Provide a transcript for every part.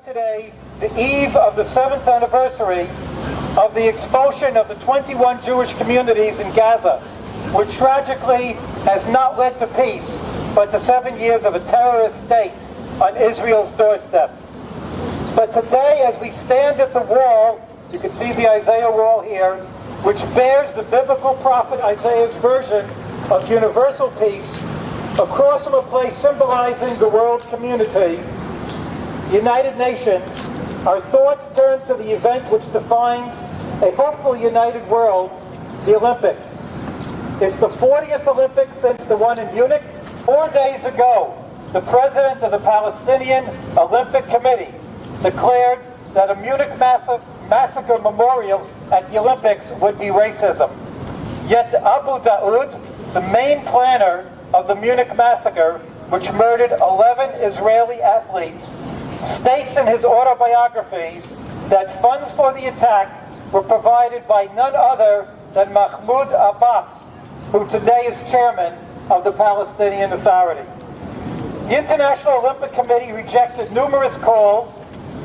Today, the eve of the 7th anniversary of the expulsion of the 21 Jewish communities in Gaza, which tragically has not led to peace, but to 7 years of a terrorist state on Israel's doorstep. But today, as we stand at the wall, you can see the Isaiah wall here, which bears the biblical prophet Isaiah's version of universal peace, across from a place symbolizing the world community, United Nations, our thoughts turn to the event which defines a hopeful united world, the Olympics. It's the 40th Olympics since the one in Munich. 4 days ago, the president of the Palestinian Olympic Committee declared that a Munich massacre memorial at the Olympics would be racism. Yet Abu Daoud, the main planner of the Munich massacre, which murdered 11 Israeli athletes, states in his autobiography that funds for the attack were provided by none other than Mahmoud Abbas, who today is chairman of the Palestinian Authority. The International Olympic Committee rejected numerous calls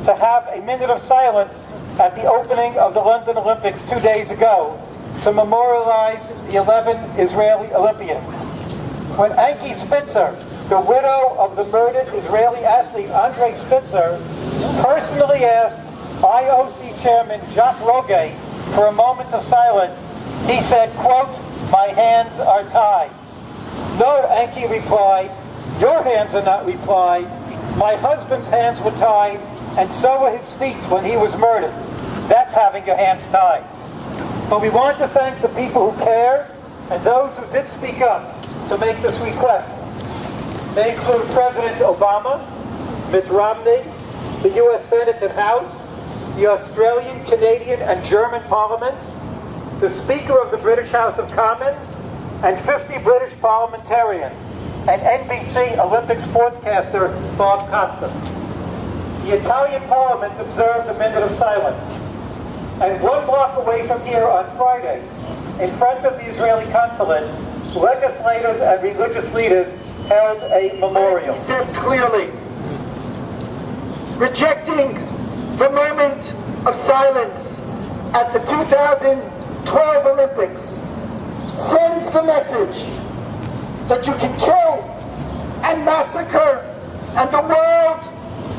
to have a minute of silence at the opening of the London Olympics 2 days ago to memorialize the 11 Israeli Olympians. When Anki Spitzer, the widow of the murdered Israeli athlete Andrei Spitzer, personally asked IOC Chairman Jacques Roguet for a moment of silence, he said, quote, "My hands are tied." "No," Anki replied, "your hands are not tied. My husband's hands were tied, and so were his feet when he was murdered. That's having your hands tied." But we want to thank the people who cared and those who did speak up to make this request. They include President Obama, Mitt Romney, the U.S. Senate and House, the Australian, Canadian, and German parliaments, the Speaker of the British House of Commons, and 50 British parliamentarians, and NBC Olympic sportscaster Bob Costas. The Italian Parliament observed a minute of silence. And 1 block away from here on Friday, in front of the Israeli consulate, legislators and religious leaders held a memorial. He said clearly, rejecting the moment of silence at the 2012 Olympics sends the message that you can kill and massacre and the world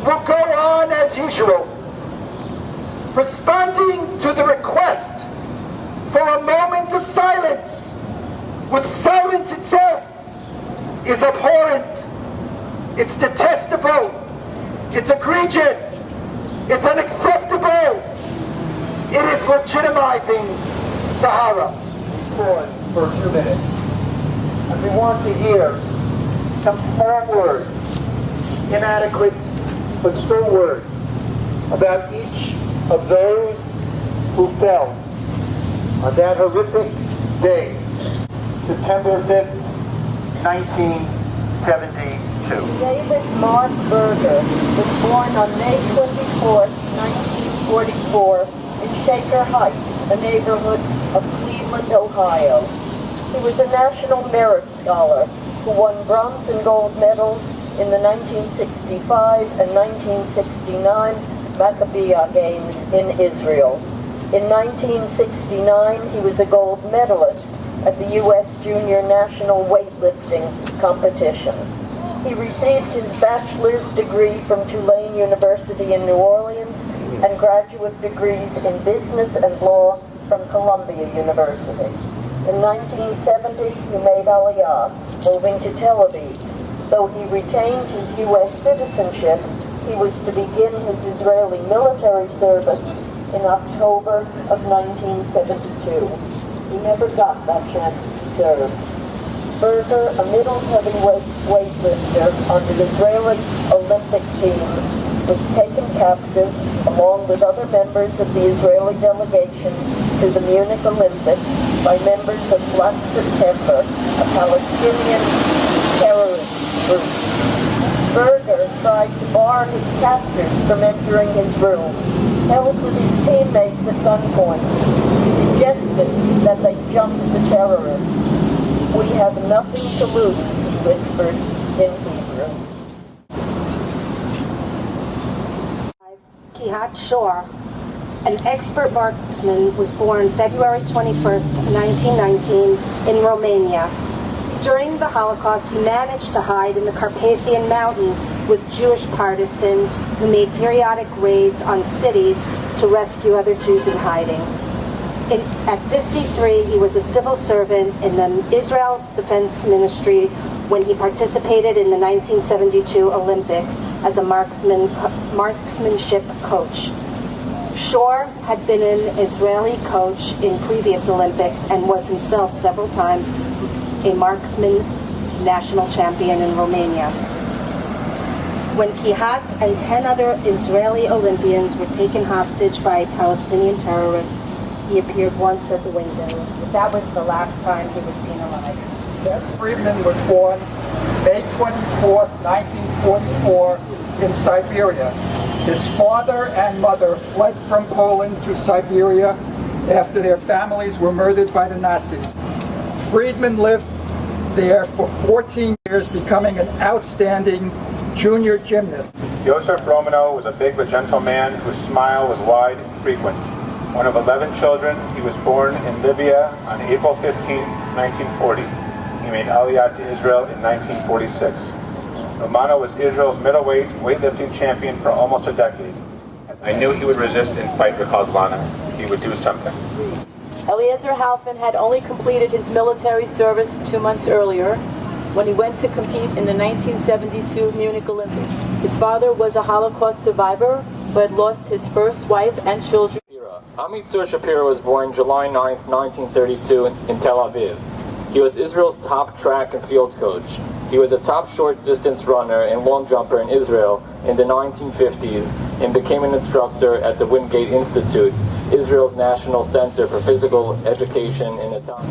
will go on as usual. Responding to the request for a moment of silence with silence itself is abhorrent, it's detestable, it's egregious, it's unacceptable, it is legitimizing the horror. Pause for a few minutes, and we want to hear some small words, inadequate but still words, about each of those who fell on that horrific day, September 5th, 1972. David Mark Berger was born on May 24, 1944 in Shaker Heights, a neighborhood of Cleveland, Ohio. He was a National Merit Scholar who won bronze and gold medals in the 1965 and 1969 Maccabiah Games in Israel. In 1969, he was a gold medalist at the U.S. Junior National Weightlifting Competition. He received his bachelor's degree from Tulane University in New Orleans and graduate degrees in business and law from Columbia University. In 1970, he made Aliyah, moving to Tel Aviv. Though he retained his U.S. citizenship, he was to begin his Israeli military service in October of 1972. He never got that chance to serve. Berger, a middle heavyweight weightlifter on the Israeli Olympic team, was taken captive along with other members of the Israeli delegation to the Munich Olympics by members of Black September, a Palestinian terrorist group. Berger tried to bar his captors from entering his room, held with his teammates at gunpoint. He suggested that they jump the terrorists. "We have nothing to lose," he whispered in Hebrew. Kihat Shor, an expert marksman, was born February 21st, 1919 in Romania. During the Holocaust, he managed to hide in the Carpathian Mountains with Jewish partisans who made periodic raids on cities to rescue other Jews in hiding. At 53, he was a civil servant in Israel's Defense Ministry when he participated in the 1972 Olympics as a marksmanship coach. Shor had been an Israeli coach in previous Olympics and was himself several times a marksman national champion in Romania. When Kihat and 10 other Israeli Olympians were taken hostage by Palestinian terrorists, he appeared once at the window. That was the last time he was seen alive. Seth Friedman was born May 24, 1944 in Siberia. His father and mother fled from Poland to Siberia after their families were murdered by the Nazis. Friedman lived there for 14 years, becoming an outstanding junior gymnast. Joseph Romano was a big but gentle man whose smile was wide and frequent. One of 11 children, he was born in Libya on April 15, 1940. He made Aliyah to Israel in 1946. Romano was Israel's middleweight weightlifting champion for almost a decade. I knew he would resist and fight, recalls Lana. He would do something. Eliezer Halfin had only completed his military service 2 months earlier when he went to compete in the 1972 Munich Olympics. His father was a Holocaust survivor who had lost his first wife and children. Amitzur Shapira was born July 9, 1932 in Tel Aviv. He was Israel's top track and field coach. He was a top short distance runner and long jumper in Israel in the 1950s and became an instructor at the Wingate Institute, Israel's National Center for Physical Education in Etam.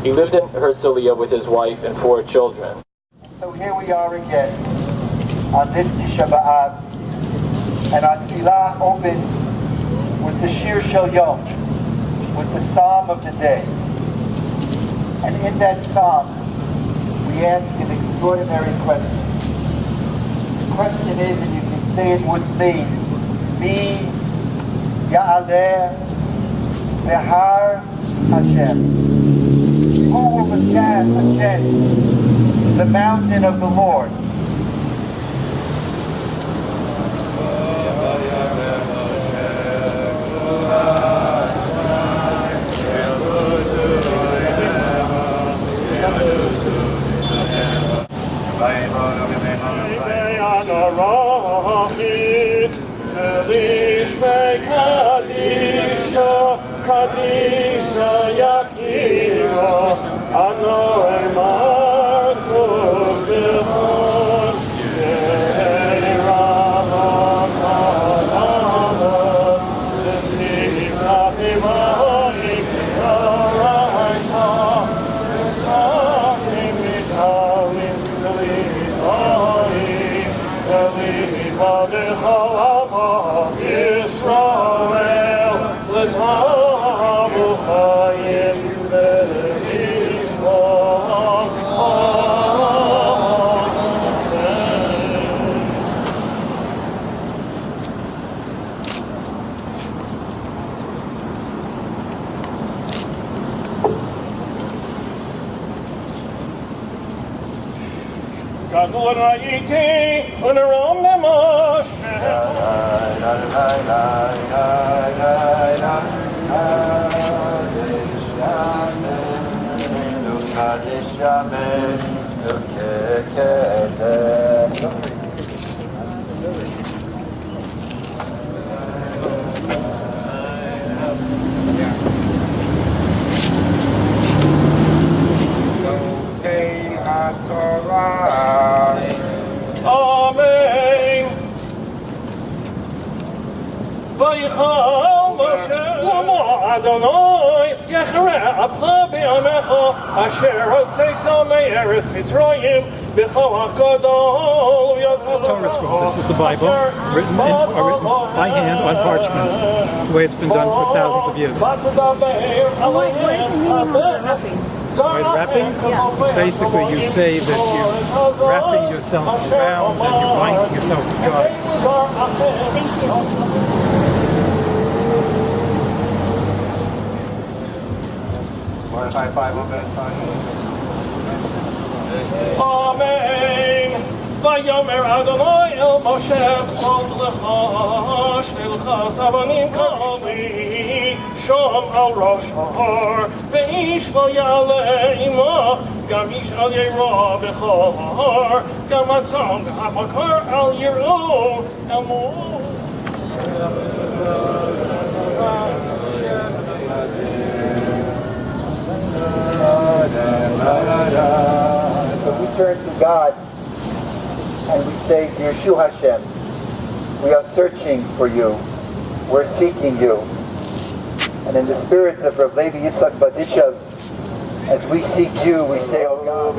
He lived in Herzliya with his wife and 4 children. So here we are again on this Tisha B'Av, and our tefillah opens with the Shir Shel Yom, with the Psalm of the day. And in that Psalm, we ask an extraordinary question. The question is, and you can say it with me, Mi Ya'aleh Behar Hashem. Who will ascend the mountain of the Lord? Israel, גדול ראיתי ונרום למשה Amen. ויכל משה למה אדוני יכרע אפך בימיך אשר הוצאתו מארץ מצרים בכוח גדול Torah scroll. This is the Bible, written by hand on parchment. It's the way it's been done for thousands of years. What is the meaning of the wrapping? By wrapping, basically you say that you're wrapping yourself around and you're binding yourself to God. Thank you. Amen. ויאמר אדוני אל משה פסוק לך שלך סבנים קרבי שם על ראש ההר ואיש לא יעלה עמך גם איש אל ירא בך ההר גם הצאן והבקר אל יראו אל מות So we turn to God and we say, Yeshua Hashem, we are searching for you. We're seeking you. And in the spirit of Rav Levi Yitzchak Badishav, as we seek you, we say, oh God,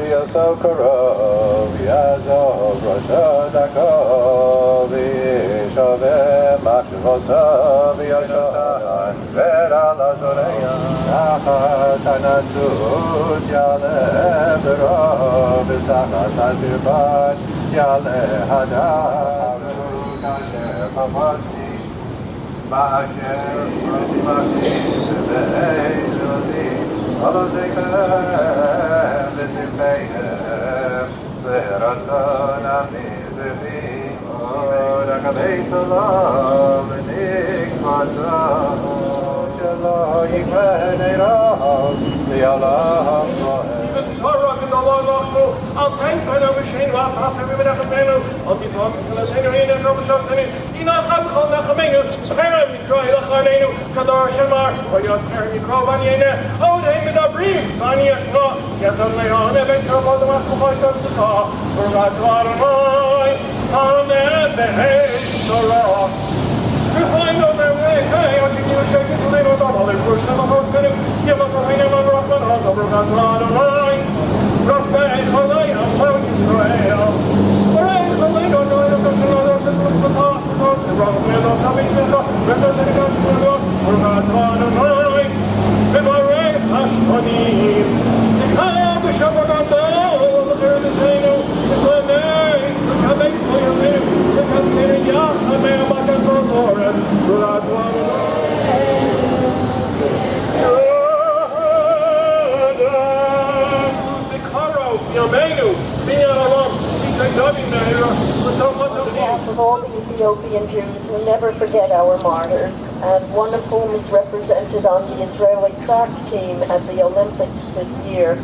of all the Ethiopian Jews, we never forget our martyrs, and one of whom is represented on the Israeli track team at the Olympics this year,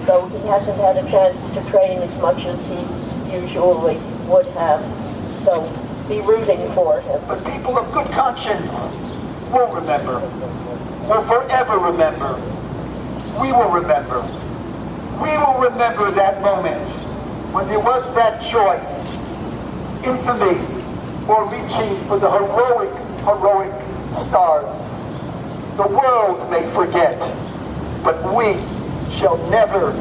though he hasn't had a chance to train as much as he usually would have. So be rooting for him. but people of good conscience will remember, will forever remember. We will remember. We will remember that moment when there was that choice, infamy, or reaching for the heroic stars. The world may forget, but we shall never,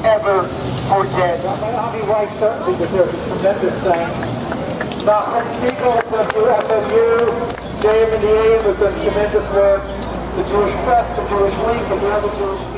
ever forget. Avi Weiss certainly deserves a tremendous thanks. Nachum Siegel from FMU, JM and the AM has done tremendous work. The Jewish Press, the Jewish Link, and the other Jewish